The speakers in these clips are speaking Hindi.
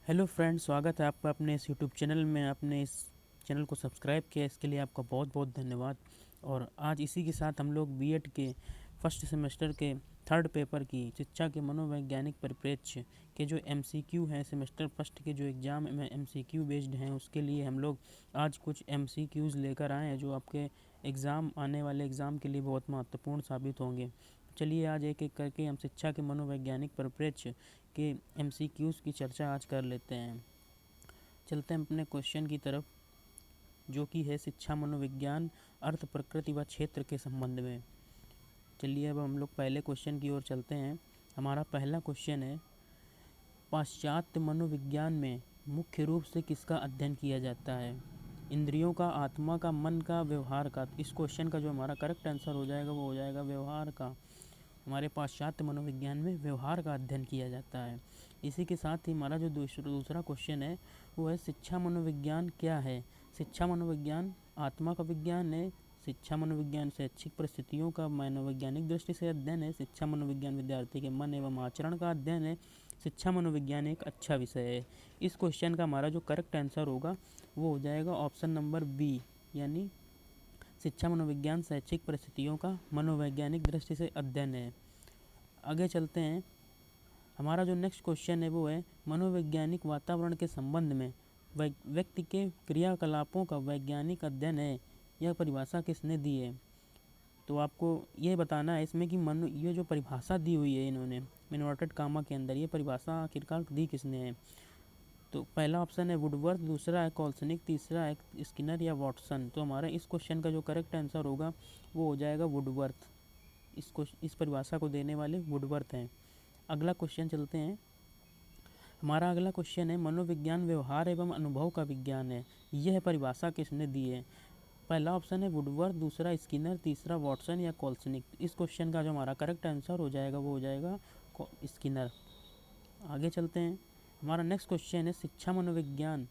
हेलो फ्रेंड्स, स्वागत है आपका अपने इस यूट्यूब चैनल में। आपने इस चैनल को सब्सक्राइब किया, इसके लिए आपका बहुत बहुत धन्यवाद। और आज इसी के साथ हम लोग बीएड के फर्स्ट सेमेस्टर के थर्ड पेपर की शिक्षा के मनोवैज्ञानिक परिप्रेक्ष्य के जो एमसीक्यू हैं, सेमेस्टर फर्स्ट के जो एग्ज़ाम में एमसीक्यू बेस्ड हैं, उसके लिए हम लोग आज कुछ एमसीक्यूज़ लेकर आए हैं जो आपके एग्ज़ाम आने वाले एग्ज़ाम के लिए बहुत महत्वपूर्ण साबित होंगे। चलिए आज एक एक करके हम शिक्षा के मनोवैज्ञानिक परिप्रेक्ष्य के एमसीक्यूज़ की चर्चा आज कर लेते हैं। चलते हैं अपने क्वेश्चन की तरफ, जो कि है शिक्षा मनोविज्ञान अर्थ प्रकृति व क्षेत्र के संबंध में। चलिए अब हम लोग पहले क्वेश्चन की ओर चलते हैं। हमारा पहला क्वेश्चन है, पाश्चात्य मनोविज्ञान में मुख्य रूप से किसका अध्ययन किया जाता है? इंद्रियों का, आत्मा का, मन का, व्यवहार का। इस क्वेश्चन का जो हमारा करेक्ट आंसर हो जाएगा वो हो जाएगा व्यवहार का। हमारे पाश्चात्य मनोविज्ञान में व्यवहार का अध्ययन किया जाता है। इसी के साथ ही हमारा जो दूसरा क्वेश्चन है वो है, शिक्षा मनोविज्ञान क्या है? शिक्षा मनोविज्ञान आत्मा का विज्ञान है। शिक्षा मनोविज्ञान शैक्षिक परिस्थितियों का मनोवैज्ञानिक दृष्टि से अध्ययन है। शिक्षा मनोविज्ञान विद्यार्थी के मन एवं आचरण का अध्ययन है। शिक्षा मनोविज्ञान एक अच्छा विषय है। इस क्वेश्चन का हमारा जो करेक्ट आंसर होगा वो हो जाएगा ऑप्शन नंबर बी, यानी शिक्षा मनोविज्ञान शैक्षिक परिस्थितियों का मनोवैज्ञानिक दृष्टि से अध्ययन है। आगे चलते हैं। हमारा जो नेक्स्ट क्वेश्चन है वो है, मनोवैज्ञानिक वातावरण के संबंध में व्यक्ति के क्रियाकलापों का वैज्ञानिक अध्ययन है। यह परिभाषा किसने दी है? तो आपको ये बताना है इसमें कि ये जो परिभाषा दी हुई है इन्होंने इन्वर्टेड कामा के अंदर, ये परिभाषा आखिरकार दी किसने है? तो पहला ऑप्शन है वुडवर्थ, दूसरा है कॉल्सनिक, तीसरा है स्किनर या वॉटसन। तो हमारा इस क्वेश्चन का जो करेक्ट आंसर होगा वो हो जाएगा वुडवर्थ। इस परिभाषा को देने वाले वुडवर्थ हैं। अगला क्वेश्चन चलते हैं। हमारा अगला क्वेश्चन है, मनोविज्ञान व्यवहार एवं अनुभव का विज्ञान है। यह परिभाषा किसने दी है? पहला ऑप्शन है वुडवर्थ, दूसरा स्किनर, तीसरा वॉटसन या कॉल्सनिक। इस क्वेश्चन का जो हमारा करेक्ट आंसर हो जाएगा वो हो जाएगा स्किनर। आगे चलते हैं। हमारा नेक्स्ट क्वेश्चन है, शिक्षा मनोविज्ञान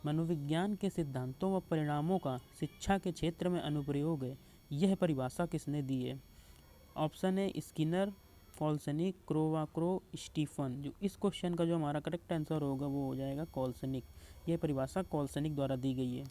मनोविज्ञान के सिद्धांतों व परिणामों का शिक्षा के क्षेत्र में अनुप्रयोग है। यह परिभाषा किसने दी है? ऑप्शन है स्किनर, कॉल्सनिक, क्रोवाक्रो, स्टीफन। जो इस क्वेश्चन का जो हमारा करेक्ट आंसर होगा वो हो जाएगा कॉल्सनिक। यह परिभाषा कॉल्सनिक द्वारा दी गई है।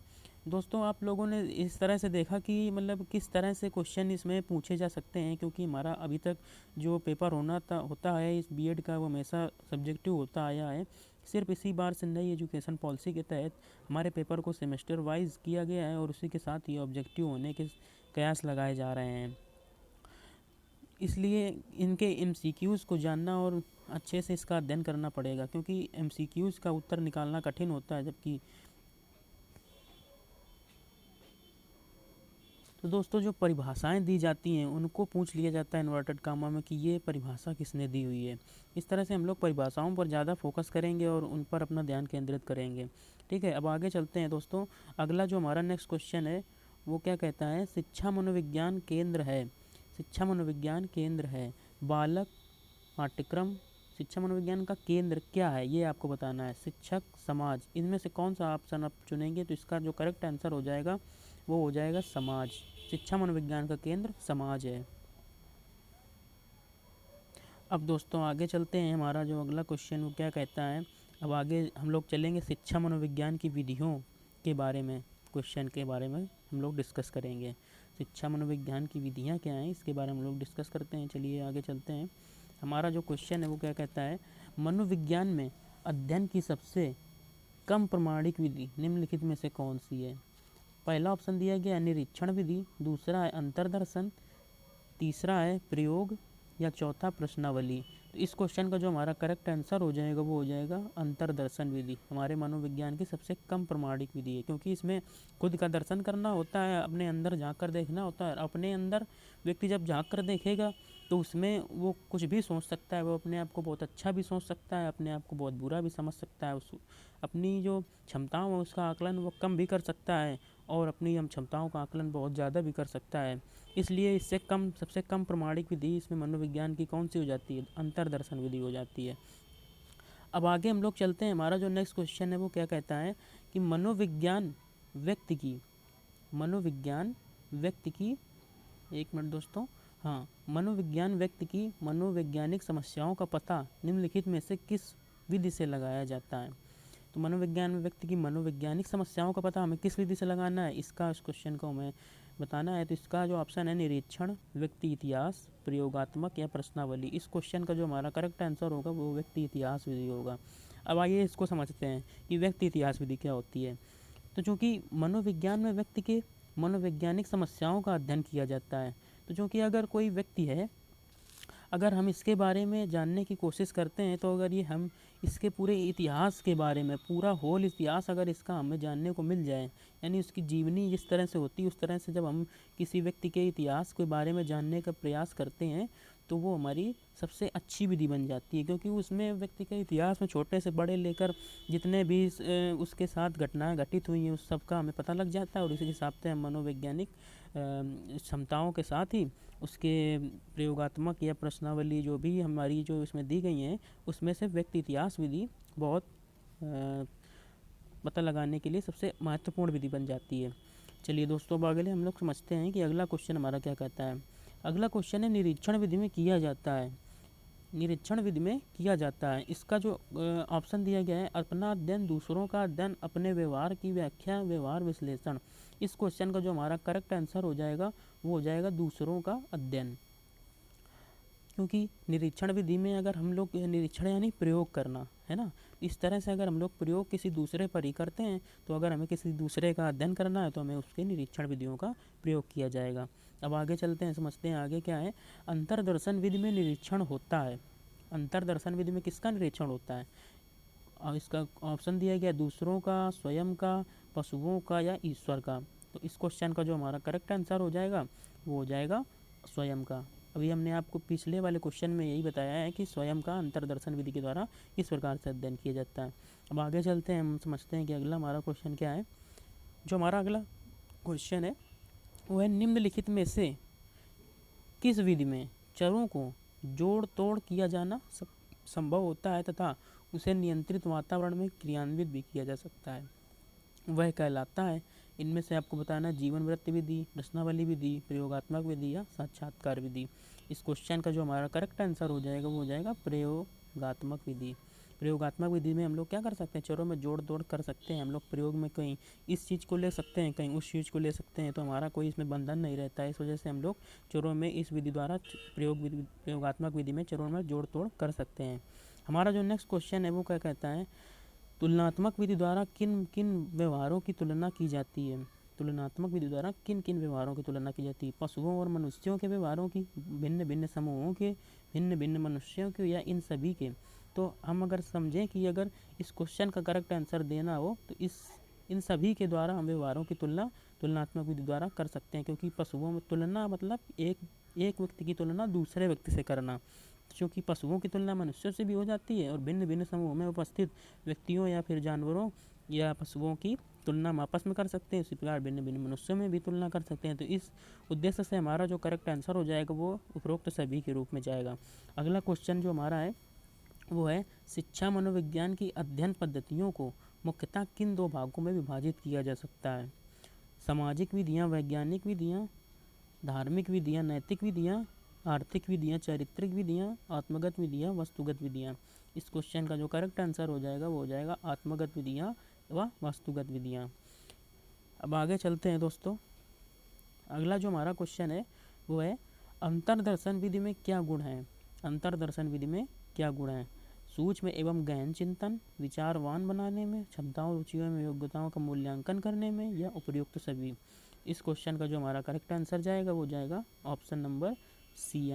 दोस्तों, आप लोगों ने इस तरह से देखा कि मतलब किस तरह से क्वेश्चन इसमें पूछे जा सकते हैं, क्योंकि हमारा अभी तक जो पेपर होता है इस बीएड का वो हमेशा सब्जेक्टिव होता आया है। सिर्फ इसी बार से नई एजुकेशन पॉलिसी के तहत हमारे पेपर को सेमेस्टर वाइज किया गया है और उसी के साथ ही ऑब्जेक्टिव होने के कयास लगाए जा रहे हैं। इसलिए इनके एमसीक्यूज़ को जानना और अच्छे से इसका अध्ययन करना पड़ेगा, क्योंकि एमसीक्यूज़ का उत्तर निकालना कठिन होता है। जबकि तो दोस्तों, जो परिभाषाएं दी जाती हैं उनको पूछ लिया जाता है इन्वर्टेड कामा में कि ये परिभाषा किसने दी हुई है। इस तरह से हम लोग परिभाषाओं पर ज़्यादा फोकस करेंगे और उन पर अपना ध्यान केंद्रित करेंगे। ठीक है, अब आगे चलते हैं दोस्तों। अगला जो हमारा नेक्स्ट क्वेश्चन है वो क्या कहता है, शिक्षा मनोविज्ञान केंद्र है। शिक्षा मनोविज्ञान केंद्र है बालक पाठ्यक्रम। शिक्षा मनोविज्ञान का केंद्र क्या है ये आपको बताना है। शिक्षक, समाज, इनमें से कौन सा ऑप्शन आप चुनेंगे? तो इसका जो करेक्ट आंसर हो जाएगा वो हो जाएगा समाज। शिक्षा मनोविज्ञान का केंद्र समाज है। अब दोस्तों आगे चलते हैं। हमारा जो अगला क्वेश्चन वो क्या कहता है, अब आगे हम लोग चलेंगे शिक्षा मनोविज्ञान की विधियों के बारे में। क्वेश्चन के बारे में हम लोग डिस्कस करेंगे। शिक्षा मनोविज्ञान की विधियाँ क्या हैं इसके बारे में हम लोग डिस्कस करते हैं। चलिए आगे चलते हैं। हमारा जो क्वेश्चन है वो क्या कहता है, मनोविज्ञान में अध्ययन की सबसे कम प्रमाणिक विधि निम्नलिखित में से कौन सी है? पहला ऑप्शन दिया गया निरीक्षण विधि, दूसरा है अंतर्दर्शन, तीसरा है प्रयोग या चौथा प्रश्नावली। तो इस क्वेश्चन का जो हमारा करेक्ट आंसर हो जाएगा वो हो जाएगा अंतर्दर्शन विधि। हमारे मनोविज्ञान की सबसे कम प्रमाणिक विधि है, क्योंकि इसमें खुद का दर्शन करना होता है, अपने अंदर झांक कर देखना होता है। अपने अंदर व्यक्ति जब झांक कर देखेगा तो उसमें वो कुछ भी सोच सकता है। वो अपने आप को बहुत अच्छा भी सोच सकता है, अपने आप को बहुत बुरा भी समझ सकता है। अपनी जो क्षमताओं है उसका आकलन वो कम भी कर सकता है और अपनी हम क्षमताओं का आकलन बहुत ज़्यादा भी कर सकता है। इसलिए इससे कम सबसे कम प्रमाणिक विधि इसमें मनोविज्ञान की कौन सी हो जाती है? अंतर्दर्शन विधि हो जाती है। अब आगे हम लोग चलते हैं। हमारा जो नेक्स्ट क्वेश्चन है वो क्या कहता है कि व्यक्ति की मनोविज्ञान व्यक्ति की एक मिनट दोस्तों, हाँ, मनोविज्ञान व्यक्ति की मनोवैज्ञानिक समस्याओं का पता निम्नलिखित में से किस विधि से लगाया जाता है? तो मनोविज्ञान में व्यक्ति की मनोवैज्ञानिक समस्याओं का पता हमें किस विधि से लगाना है, इसका इस क्वेश्चन को हमें बताना है। तो इसका जो ऑप्शन है निरीक्षण, व्यक्ति इतिहास, प्रयोगात्मक या प्रश्नावली। इस क्वेश्चन का जो हमारा करेक्ट आंसर होगा वो व्यक्ति इतिहास विधि होगा। अब आइए इसको समझते हैं कि व्यक्ति इतिहास विधि क्या होती है। तो चूँकि मनोविज्ञान में व्यक्ति के मनोवैज्ञानिक समस्याओं का अध्ययन किया जाता है, तो चूँकि अगर कोई व्यक्ति है, अगर हम इसके बारे में जानने की कोशिश करते हैं, तो अगर ये हम इसके पूरे इतिहास के बारे में, पूरा होल इतिहास अगर इसका हमें जानने को मिल जाए, यानी उसकी जीवनी जिस तरह से होती है उस तरह से जब हम किसी व्यक्ति के इतिहास के बारे में जानने का प्रयास करते हैं, तो वो हमारी सबसे अच्छी विधि बन जाती है, क्योंकि उसमें व्यक्ति के इतिहास में छोटे से बड़े लेकर जितने भी उसके साथ घटनाएं घटित हुई हैं उस सब का हमें पता लग जाता है, और इसी हिसाब से हम मनोवैज्ञानिक क्षमताओं के साथ ही उसके प्रयोगात्मक या प्रश्नावली जो भी हमारी जो इसमें दी गई हैं उसमें से व्यक्ति इतिहास विधि बहुत पता लगाने के लिए सबसे महत्वपूर्ण विधि बन जाती है। चलिए दोस्तों, अब अगले हम लोग समझते हैं कि अगला क्वेश्चन हमारा क्या कहता है। अगला क्वेश्चन है निरीक्षण विधि में किया जाता है। निरीक्षण विधि में किया जाता है, इसका जो ऑप्शन दिया गया है अपना अध्ययन, दूसरों का अध्ययन, अपने व्यवहार की व्याख्या, व्यवहार विश्लेषण। इस क्वेश्चन का जो हमारा करेक्ट आंसर हो जाएगा वो हो जाएगा दूसरों का अध्ययन। क्योंकि निरीक्षण विधि में अगर हम लोग निरीक्षण यानी प्रयोग करना है ना, इस तरह से अगर हम लोग प्रयोग किसी दूसरे पर ही करते हैं, तो अगर हमें किसी दूसरे का अध्ययन करना है तो हमें उसके निरीक्षण विधियों का प्रयोग किया जाएगा। अब आगे चलते हैं, समझते हैं आगे क्या है। अंतर्दर्शन विधि में निरीक्षण होता है। अंतर्दर्शन विधि में किसका निरीक्षण होता है? और इसका ऑप्शन दिया गया दूसरों का, स्वयं का, पशुओं का या ईश्वर का। तो इस क्वेश्चन का जो हमारा करेक्ट आंसर हो जाएगा वो हो जाएगा स्वयं का। अभी हमने आपको पिछले वाले क्वेश्चन में यही बताया है कि स्वयं का अंतर्दर्शन विधि के द्वारा किस प्रकार से अध्ययन किया जाता है। अब आगे चलते हैं, हम समझते हैं कि अगला हमारा क्वेश्चन क्या है। जो हमारा अगला क्वेश्चन है वो है निम्नलिखित में से किस विधि में चरों को जोड़ तोड़ किया जाना संभव होता है तथा उसे नियंत्रित वातावरण में क्रियान्वित भी किया जा सकता है? वह कहलाता है, इनमें से आपको बताना जीवन वृत्ति विधि, प्रश्नावली विधि, प्रयोगात्मक विधि या साक्षात्कार विधि। इस क्वेश्चन का जो हमारा करेक्ट आंसर हो जाएगा वो हो जाएगा प्रयोगात्मक विधि। प्रयोगात्मक विधि में हम लोग क्या कर सकते हैं, चरों में जोड़ तोड़ कर सकते हैं। हम लोग प्रयोग में कहीं इस चीज़ को ले सकते हैं, कहीं उस चीज़ को ले सकते हैं, तो हमारा कोई इसमें बंधन नहीं रहता है। इस वजह से हम लोग चरों में इस विधि द्वारा प्रयोगात्मक विधि में चरों में जोड़ तोड़ कर सकते हैं। हमारा जो नेक्स्ट क्वेश्चन है वो क्या कहता है, तुलनात्मक विधि द्वारा किन किन व्यवहारों की तुलना की जाती है? तुलनात्मक विधि द्वारा किन किन व्यवहारों की तुलना की जाती है? पशुओं और मनुष्यों के व्यवहारों की, भिन्न भिन्न समूहों के, भिन्न भिन्न मनुष्यों के, या इन सभी के? तो हम अगर समझें कि अगर इस क्वेश्चन का करेक्ट आंसर देना हो तो इन सभी के द्वारा हम व्यवहारों की तुलना तुलनात्मक विधि द्वारा कर सकते हैं। क्योंकि पशुओं में तुलना मतलब एक व्यक्ति की तुलना दूसरे व्यक्ति से करना, क्योंकि पशुओं की तुलना मनुष्यों से भी हो जाती है और भिन्न भिन्न समूहों में उपस्थित व्यक्तियों या फिर जानवरों या पशुओं की तुलना हम आपस में कर सकते हैं। इसी प्रकार भिन्न भिन्न मनुष्यों में भी तुलना कर सकते हैं। तो इस उद्देश्य से हमारा जो करेक्ट आंसर हो जाएगा वो उपरोक्त सभी के रूप में जाएगा। अगला क्वेश्चन जो हमारा है वो है शिक्षा मनोविज्ञान की अध्ययन पद्धतियों को मुख्यतः किन दो भागों में विभाजित किया जा सकता है? सामाजिक विधियाँ, वैज्ञानिक विधियाँ, धार्मिक विधियाँ, नैतिक विधियाँ, आर्थिक विधियाँ, चारित्रिक विधियाँ, आत्मगत विधियाँ, वस्तुगत विधियाँ। इस क्वेश्चन का जो करेक्ट आंसर हो जाएगा वो हो जाएगा आत्मगत विधियाँ व वस्तुगत विधियाँ। अब आगे चलते हैं दोस्तों, अगला जो हमारा क्वेश्चन है वो है अंतर्दर्शन विधि में क्या गुण है? अंतर्दर्शन विधि में क्या गुण है? सूक्ष्म एवं गहन चिंतन, विचारवान बनाने में, क्षमताओं, रुचियों एवं योग्यताओं का मूल्यांकन करने में, या उपर्युक्त सभी? इस क्वेश्चन का जो हमारा करेक्ट आंसर जाएगा वो जाएगा ऑप्शन नंबर सी,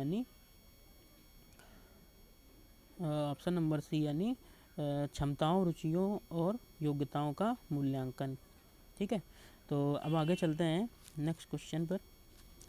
यानी क्षमताओं, रुचियों और योग्यताओं का मूल्यांकन। ठीक है, तो अब आगे चलते हैं नेक्स्ट क्वेश्चन पर।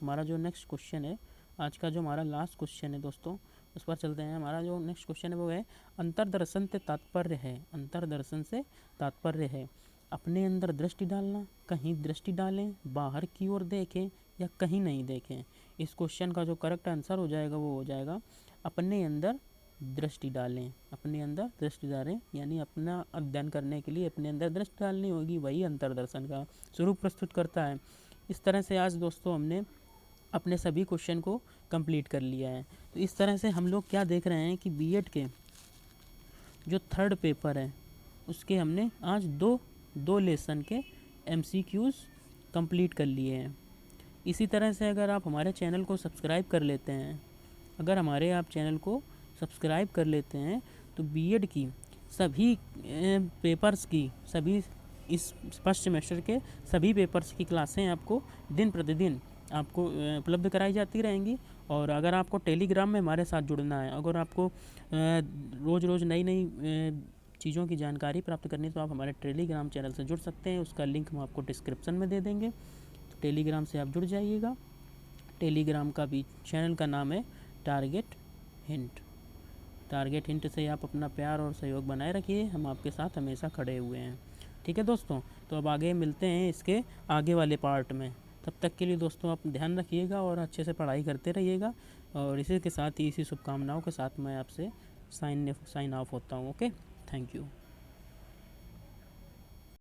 हमारा जो नेक्स्ट क्वेश्चन है, आज का जो हमारा लास्ट क्वेश्चन है दोस्तों, उस पर चलते हैं। हमारा जो नेक्स्ट क्वेश्चन है वो है अंतर्दर्शन से तात्पर्य है, अंतर्दर्शन से तात्पर्य है अपने अंदर दृष्टि डालना, कहीं दृष्टि डालें, बाहर की ओर देखें या कहीं नहीं देखें। इस क्वेश्चन का जो करेक्ट आंसर हो जाएगा वो हो जाएगा अपने अंदर दृष्टि डालें। अपने अंदर दृष्टि डालें यानी अपना अध्ययन करने के लिए अपने अंदर दृष्टि डालनी होगी, वही अंतर्दर्शन का स्वरूप प्रस्तुत करता है। इस तरह से आज दोस्तों हमने अपने सभी क्वेश्चन को कंप्लीट कर लिया है। तो इस तरह से हम लोग क्या देख रहे हैं कि बीएड के जो थर्ड पेपर है उसके हमने आज दो लेसन के MCQs कंप्लीट कर लिए हैं। इसी तरह से अगर आप हमारे चैनल को सब्सक्राइब कर लेते हैं, अगर हमारे आप चैनल को सब्सक्राइब कर लेते हैं तो बीएड की सभी पेपर्स की, सभी इस फर्स्ट सेमेस्टर के सभी पेपर्स की क्लासें आपको दिन प्रतिदिन आपको उपलब्ध कराई जाती रहेंगी। और अगर आपको टेलीग्राम में हमारे साथ जुड़ना है, अगर आपको रोज़ रोज़ नई नई चीज़ों की जानकारी प्राप्त करनी है तो आप हमारे टेलीग्राम चैनल से जुड़ सकते हैं। उसका लिंक हम आपको डिस्क्रिप्शन में दे देंगे, तो टेलीग्राम से आप जुड़ जाइएगा। टेलीग्राम का भी चैनल का नाम है टारगेट हिंट। टारगेट हिंट से आप अपना प्यार और सहयोग बनाए रखिए, हम आपके साथ हमेशा खड़े हुए हैं। ठीक है दोस्तों, तो अब आगे मिलते हैं इसके आगे वाले पार्ट में। तब तक के लिए दोस्तों आप ध्यान रखिएगा और अच्छे से पढ़ाई करते रहिएगा। और इसी के साथ ही, इसी शुभकामनाओं के साथ मैं आपसे साइन ऑफ होता हूँ। Okay, thank you.